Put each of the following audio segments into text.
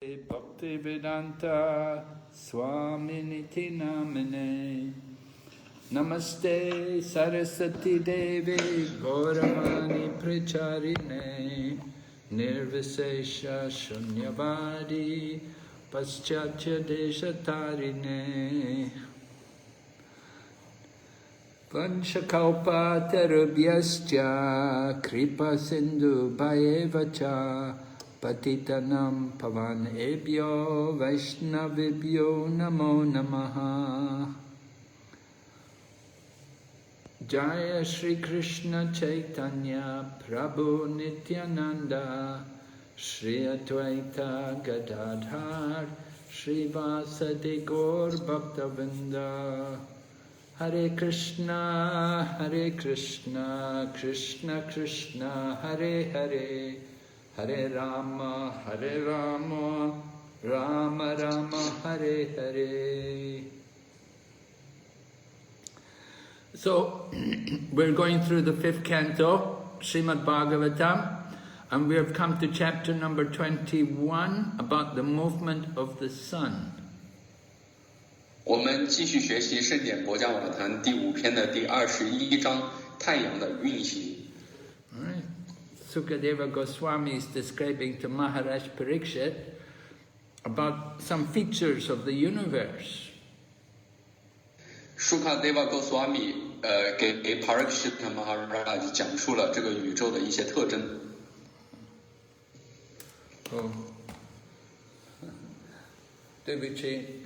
Bhaktivedanta Swaminiti Namine Namaste Saraswati Devi Gauravani Pracharine Nirvisesha Shunyavadi Paschatya Deshatarine Vanchakalpa Tarubhyascha Kripa Sindhu Bhayevacha Patitanam Pavan Ebhyo Vaishnavibhyo Namo Namaha Jaya Shri Krishna Chaitanya Prabhu Nityananda Shri Advaita Gadadhar Shri Vasadi Gaur Bhaktavinda Hare Krishna Krishna Krishna Hare Hare Hare Rama, Rama Rama, Hare Hare. So, we're going through the 5th canto, Srimad Bhagavatam, and we have come to chapter number 21 about the movement of the sun. 我们继续学习圣典博讲法坛第5篇的第21章太阳的运行。 Sukadeva Goswami is describing to Maharaj Parikshit about some features of the universe. Sukadeva Goswami 给 Parikshit Maharaj 讲述了这个宇宙的一些特征。Oh, Devichi,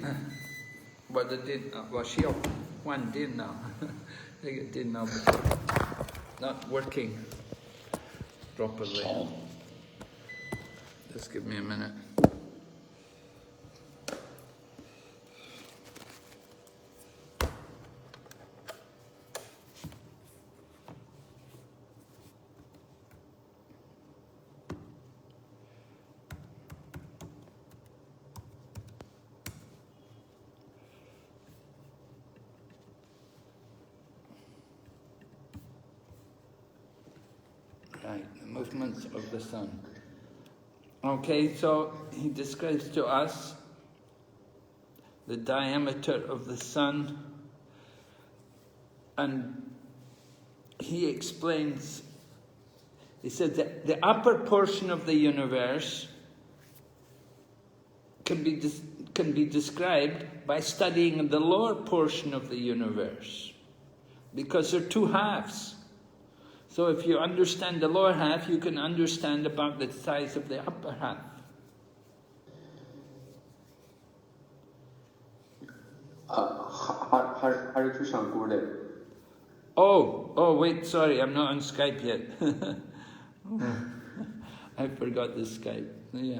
what did well, she one did now. I think it did now, but not working properly. Just give me a minute. Right, the movements of the sun. Okay, so he describes to us the diameter of the sun, and he explains, he said that the upper portion of the universe can be described by studying the lower portion of the universe, because there are two halves. So if you understand the lower half, you can understand about the size of the upper half. Hare Krishna Gurudev. Oh, wait, sorry, I'm not on Skype yet. I forgot the Skype. Yeah.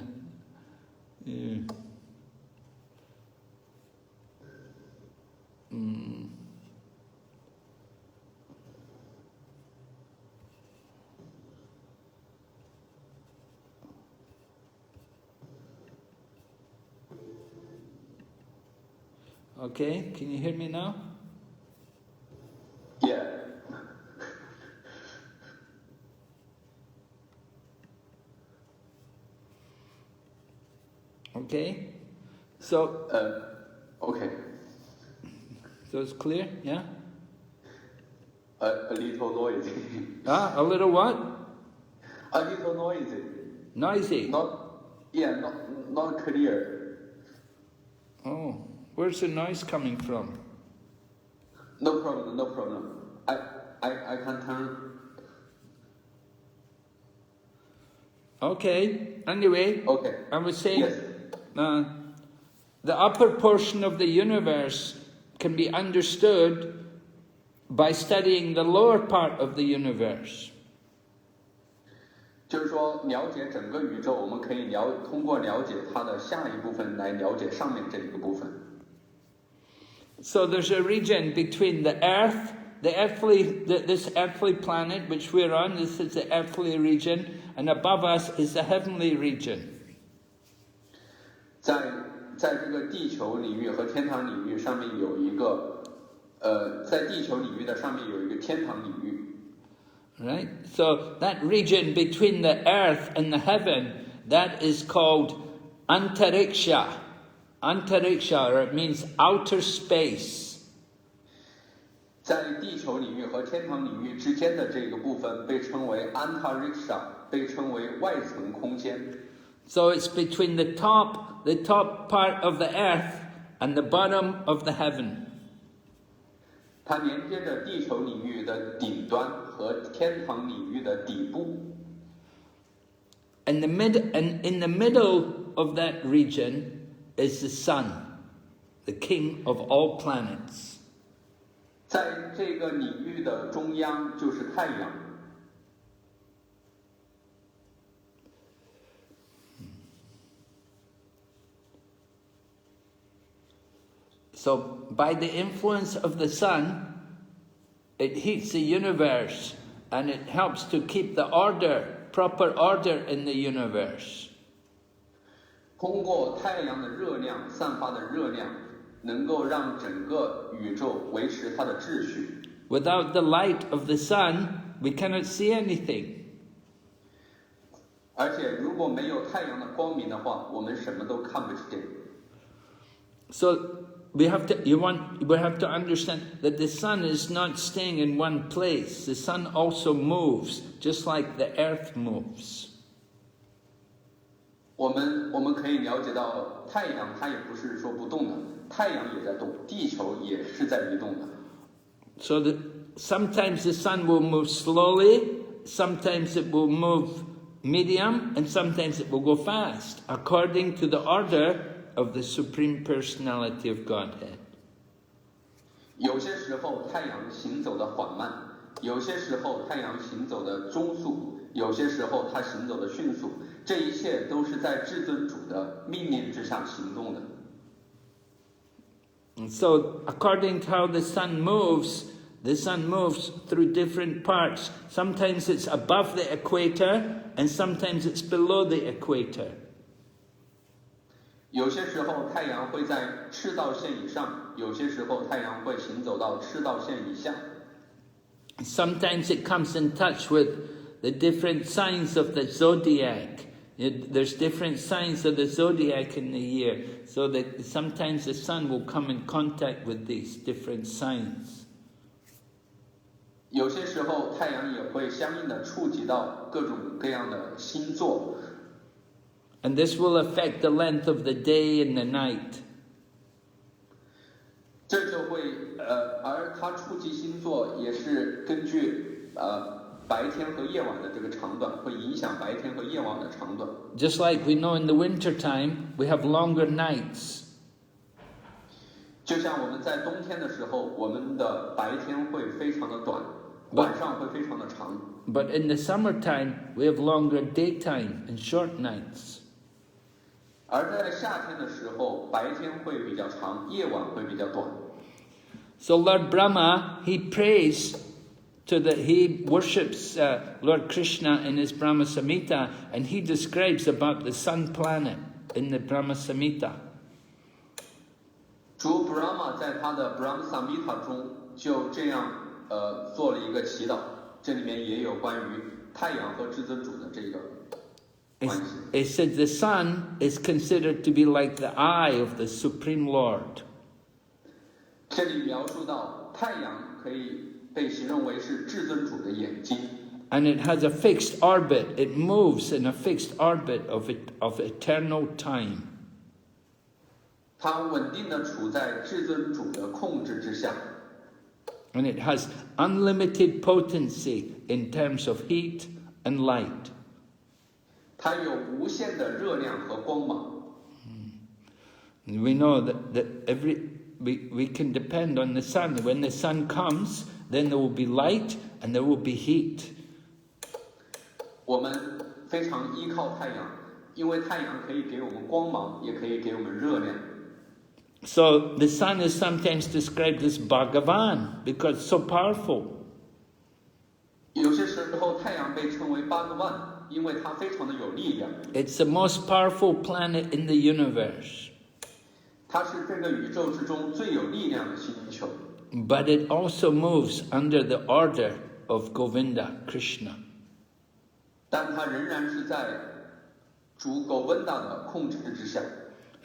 Okay, can you hear me now? Yeah. Okay, so... okay. So it's clear, yeah? A little noisy. A little what? A little noisy. Noisy? Not clear. Oh. Where's the noise coming from? No problem. I can turn. Okay, anyway, okay. I was saying, yes. The upper portion of the universe can be understood by studying the lower part of the universe. 就是说，了解整个宇宙，我们可以通过了解它的下一部分来了解上面这一个部分。So there's a region between the earth, this earthly planet which we're on, this is the earthly region, and above us is the heavenly region. 在这个地球领域和天堂领域上面有一个，在地球领域的上面有一个天堂领域。Right? So that region between the earth and the heaven, that is called Antariksha. Antariksha, or it means outer space. 在地球领域和天堂领域之间的这个部分被称为 Antariksha， 被称为外层空间。So it's between the top part of the earth and the bottom of the heaven. 它连接着地球领域的顶端和天堂领域的底部。And in the middle of that region is the sun, the king of all planets. 在这个领域的中央就是太阳。So by the influence of the sun, it heats the universe and it helps to keep the proper order in the universe. 通过太阳的热量散发的热量，能够让整个宇宙维持它的秩序。Without the light of the sun, we cannot see anything. 而且如果没有太阳的光明的话，我们什么都看不见。So we have to understand that the sun is not staying in one place. The sun also moves, just like the earth moves. 我们可以了解到，太阳它也不是说不动的，太阳也在动，地球也是在移动的。So that sometimes the sun will move slowly, sometimes it will move medium, and sometimes it will go fast, according to the order of the Supreme Personality of Godhead. 有些时候太阳行走的缓慢，有些时候太阳行走的中速，有些时候它行走的迅速，这一切都是在至尊主的命令之下行动的。And so, according to how the sun moves through different parts. Sometimes it's above the equator, and sometimes it's below the equator. 有些时候太阳会在赤道线以上，有些时候太阳会行走到赤道线以下。Sometimes it comes in touch with the different signs of the zodiac. There's different signs of the zodiac in the year, so that sometimes the sun will come in contact with these different signs. 有些时候太阳也会相应的触及到各种各样的星座。And this will affect the length of the day and the night. 这就会而它触及星座也是根据白天和夜晚的这个长短，会影响白天和夜晚的长短。Just like we know in the winter time, we have longer nights. 就像我们在冬天的时候，我们的白天会非常的短，晚上会非常的长。But in the summertime, we have longer daytime and short nights. 而在夏天的时候，白天会比较长，夜晚会比较短。So Lord Brahma, he worships Lord Krishna in his Brahma Samhita, and he describes about the sun planet in the Brahma Samhita. 主 Brahma 在他的 Brahma Samhita 中就这样做了一个祈祷，这里面也有关于太阳和至尊主的这个。It said the sun is considered to be like the eye of the Supreme Lord. 这里描述到太阳可以被形容为是至尊主的眼睛。And it has a fixed orbit. It moves in a fixed orbit of eternal time. 它稳定的处在至尊主的控制之下。And it has unlimited potency in terms of heat and light. 它有无限的热量和光芒。And we know that we can depend on the sun. When the sun comes, then there will be light and there will be heat. 我们非常依靠太阳，因为太阳可以给我们光芒，也可以给我们热量。So the sun is sometimes described as Bhagavan because it's so powerful. 有些时候太阳被称为Bhagavan，因为它非常的有力量。It's the most powerful planet in the universe. 它是这个宇宙之中最有力量的星球。But it also moves under the order of Govinda, Krishna. 但它仍然是在主狗温达的控制之下。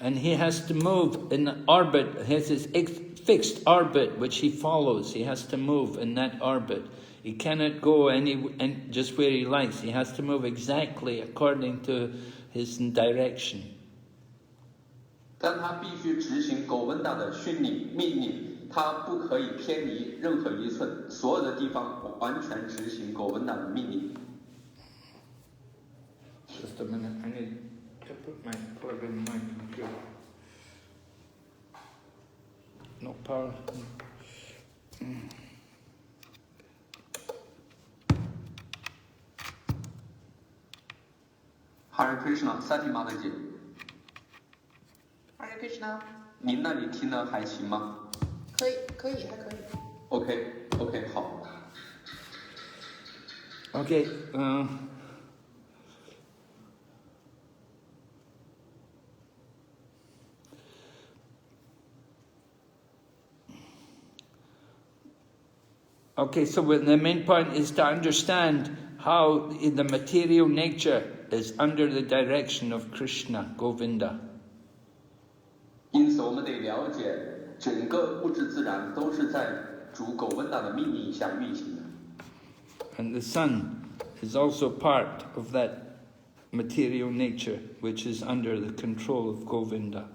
And he has to move in the orbit, he has his fixed orbit which he follows. He has to move in that orbit. He cannot go just where he likes. He has to move exactly according to his direction. 但他必须执行狗温达的训令命令，他不可以偏离任何一寸，所有的地方完全执行狗温达的命令。Just a minute, I need to put my plug in my computer. No power. Hare Krishna， 萨提玛的姐。Hare Krishna， 您那里听得还行吗？可以，还可以。OK， 好。Okay. Okay, so the main point is to understand how the material nature is under the direction of Krishna, Govinda. 因此，我们得了解整个物质自然都是在主狗温达的命令下运行的。And the sun is also part of that material nature, which is under the control of Govinda.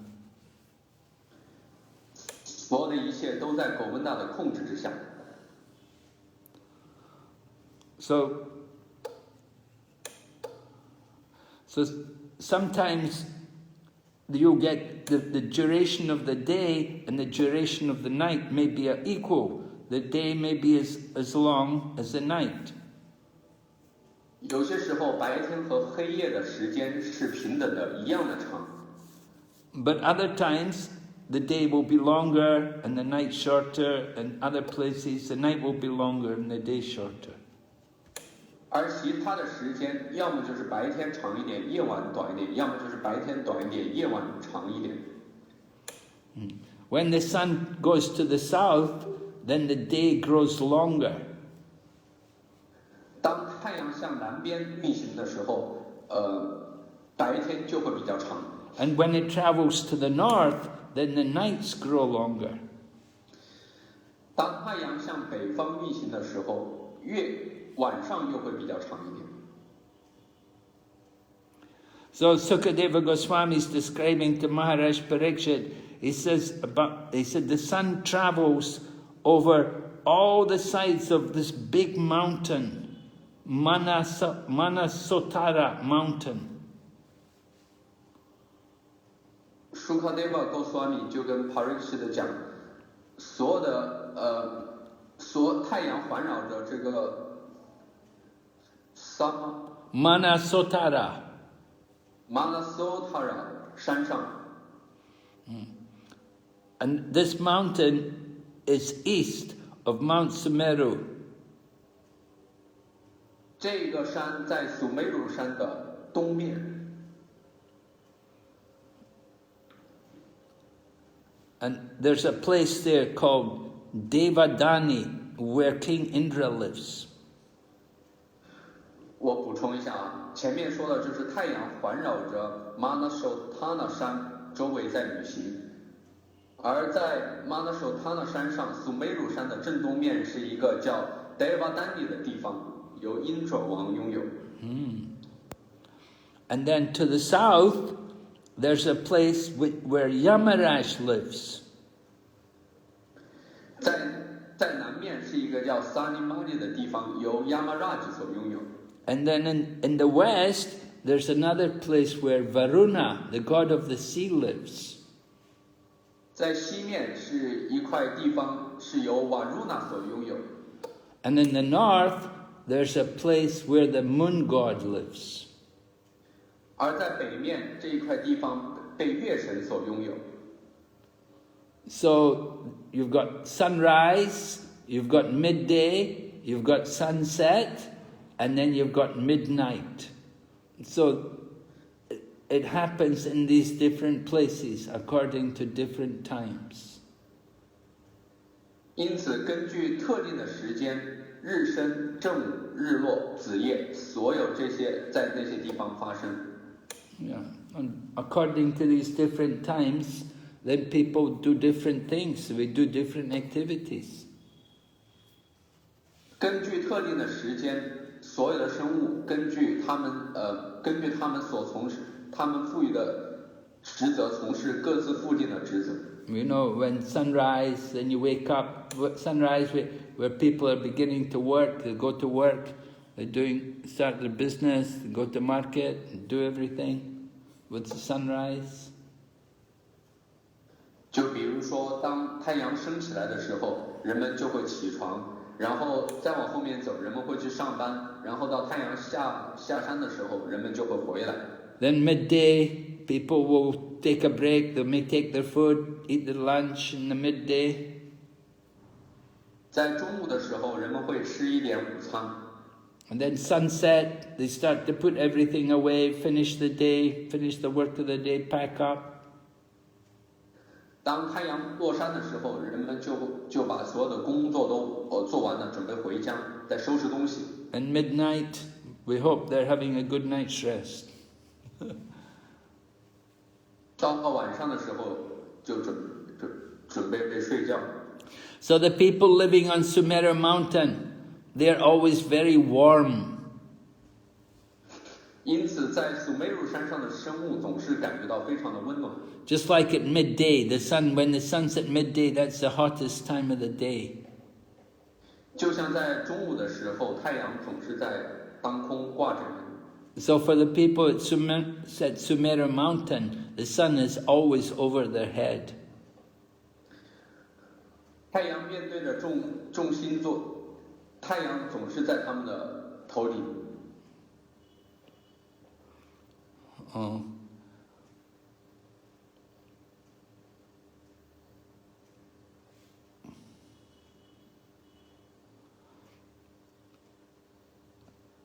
所有的一切都在狗温达的控制之下。So sometimes you get the duration of the day and the duration of the night may be equal. The day may be as long as the night. 有些时候，白天和黑夜的时间是平等的，一样的长。But other times, the day will be longer and the night shorter, and other places the night will be longer and the day shorter. 而其他的时间，要么就是白天长一点，夜晚短一点；要么就是白天短一点，夜晚长一点。When the sun goes to the south, then the day grows longer. 当太阳向南边运行的时候，白天就会比较长。And when it travels to the north, then the nights grow longer. 当太阳向北方运行的时候，晚上又会比较长一点。So Sukadeva Goswami is describing to Maharaj Parikshit, he said the sun travels over all the sides of this big mountain, Manasotara mountain. Sukadeva Goswami 就跟 Parikshit 讲，所有的太阳环绕着这个。Manasotara 山上。And this mountain is east of Mount Sumeru. 这个山在苏梅鲁山的东面。And there's a place there called Devadani, where King Indra lives. 我补充一下啊，前面说的就是太阳环绕着 Manasotana 山周围在旅行，而在 Manasotana 山上苏梅鲁山的正东面是一个叫 Devadani 的地方，由因卓王拥有。And then to the south, there's a place where Yamaraj lives. 在南面是一个叫 Sanimani 的地方，由 Yamaraj 所拥有。And then in the west, there's another place where Varuna, the god of the sea, lives. 在西面是一块地方，是由 Varuna 所拥有。And in the north, there's a place where the moon god lives. 而在北面这一块地方被月神所拥有。So you've got sunrise, you've got midday, you've got sunset, and then you've got midnight. So it happens in these different places according to different times. 因此，根据特定的时间，日升、正午、日落、子夜，所有这些在那些地方发生。Yeah, and according to these different times, then people do different things. We do different activities. 根据特定的时间，所有的生物根据他们所从事、他们赋予的职责，从事各自附近的职责。You know, when sunrise, then you wake up. Sunrise, where people are beginning to work, they go to work, start their business, they go to market, do everything with the sunrise. 就比如说，当太阳升起来的时候，人们就会起床。然后再往后面走，人们会去上班，然后到太阳下山的时候，人们就会回来。Then midday, people will take a break. They may take their food, eat their lunch in the midday. 在中午的时候，人们会吃一点午餐。And then sunset, they start to put everything away, finish the day, finish the work of the day, pack up. 当太阳落山的时候，人们就把所有的工作都做完了，准备回家，再收拾东西。And midnight, we hope they're having a good night's rest. 到晚上的时候，就准备睡觉。So the people living on Sumera Mountain, they're always very warm. 因此，在苏梅鲁山上的生物总是感觉到非常的温暖。Just like at midday, when the sun's at midday, that's the hottest time of the day. 就像在中午的时候，太阳总是在当空挂着人。So for the people at Sumera Mountain, the sun is always over their head. 太阳面对着众星座，太阳总是在他们的头顶。Oh.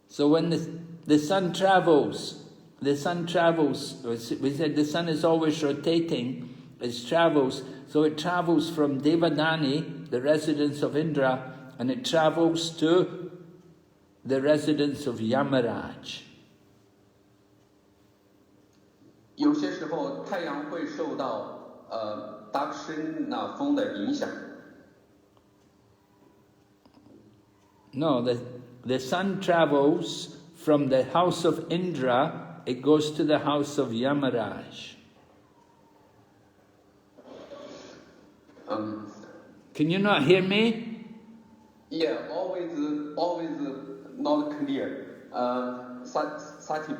So when the sun travels, we said the sun is always rotating, it travels, so it travels from Devadani, the residence of Indra, and it travels to the residence of Yamaraj. 有些时候，太阳会受到Dakshina风的影响。No, the sun travels from the house of Indra, it goes to the house of Yamaraj. Can you not hear me? Yeah, always not clear. Sati.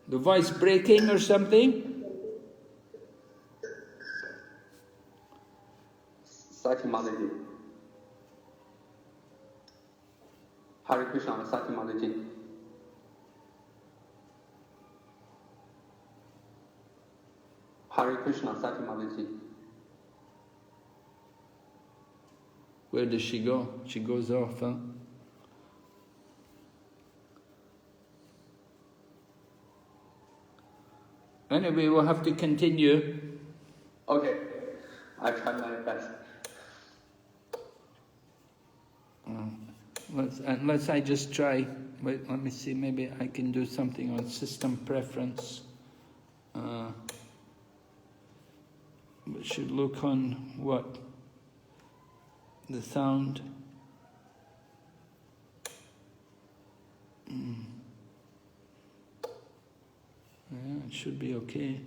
The voice breaking or something? Sati Mataji. Hare Krishna, Sati Mataji. Hare Krishna, Sati Mataji. Where does she go? She goes off, huh? Anyway, we'll have to continue. Okay, I try my best. Unless I just try. Wait, let me see. Maybe I can do something on system preference. We should look on what? The sound. Yeah, it should be okay.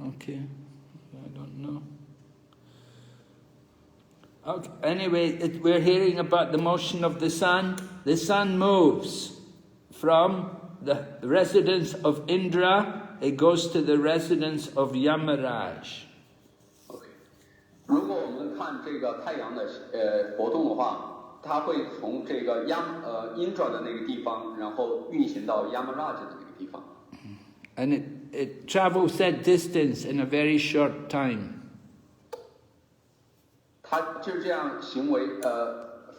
Okay, I don't know. Okay. Anyway, we're hearing about the motion of the sun. The sun moves from the residence of Indra, it goes to the residence of Yamaraj. Okay. 如果我们看这个太阳的活动的话，它会从这个Indra 的那个地方，然后运行到 Yamaraj 的那个地方。And it travels that distance in a very short time. 它就这样行为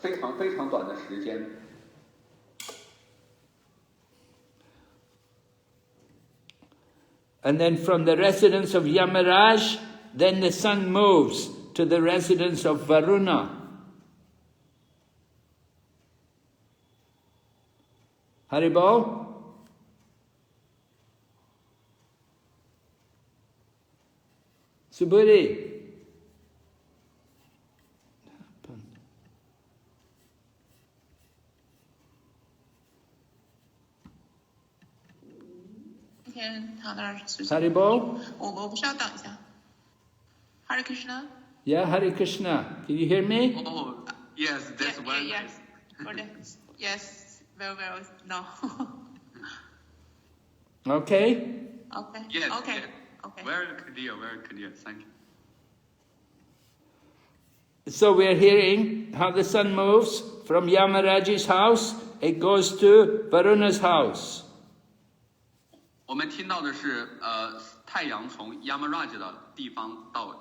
非常非常短的时间。And then from the residence of Yamaraj, then the sun moves to the residence of Varuna. Haribol? Suburi? Haribol? 我不是要等一下。Hare Krishna. Yeah, Hare Krishna. Can you hear me? Oh, yes, that's very yes. Yes, very well. No. Okay. Okay. Yes. Okay. Yes. Okay. Very clear. Thank you. So we're hearing how the sun moves from Yamaraj's house, it goes to Varuna's house. 我们听到的是，太阳从 Yamaraj 的地方到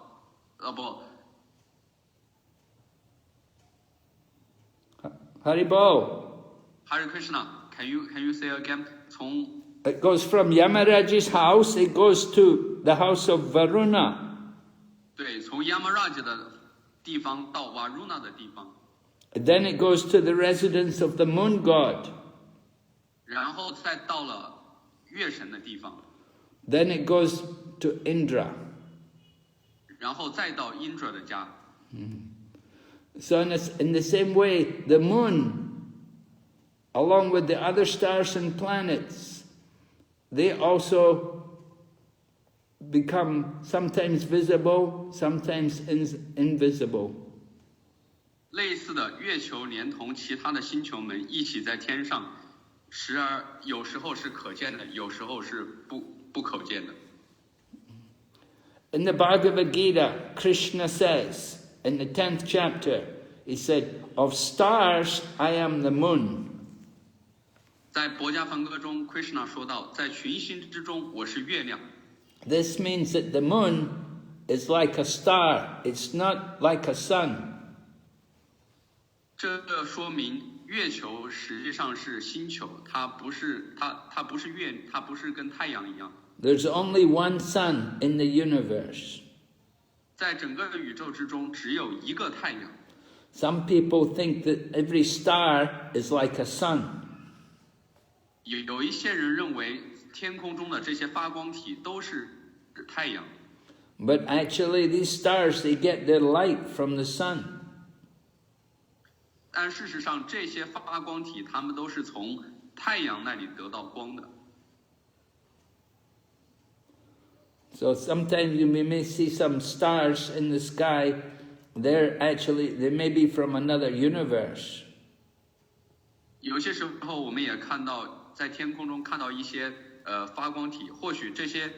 ，Haribol. Hare Krishna. Can you say again? 从 It goes from Yamaraj's house, it goes to the house of Varuna. 对，从 Yamaraj 的地方到 Varuna 的地方， Then it goes to the residence of the moon god. 然后再到了月神的地方， Then it goes to Indra. 然后再到 Indra 的家。So in the same way, the moon, along with the other stars and planets, they also become sometimes visible, sometimes invisible. 类似的，月球连同其他的星球们一起在天上，时而有时候是可见的，有时候是不可见的。In the Bhagavad Gita, Krishna says, in the 10th chapter, he said, of stars I am the moon. 在《博家梵歌》中 ，Krishna 说到，在群星之中，我是月亮。This means that the moon is like a star, it's not like a sun. 这说明月球实际上是星球，它不是月，它不是跟太阳一样。There's only one sun in the universe. 在整个宇宙之中，只有一个太阳。Some people think that every star is like a sun. 有一些人认为天空中的这些发光体都是太阳。But actually these stars, they get their light from the sun. 但事实上，这些发光体它们都是从太阳那里得到光的。So sometimes you may see some stars in the sky. They may be from another universe. 有些时候，我们也看到在天空中看到一些发光体，或许这些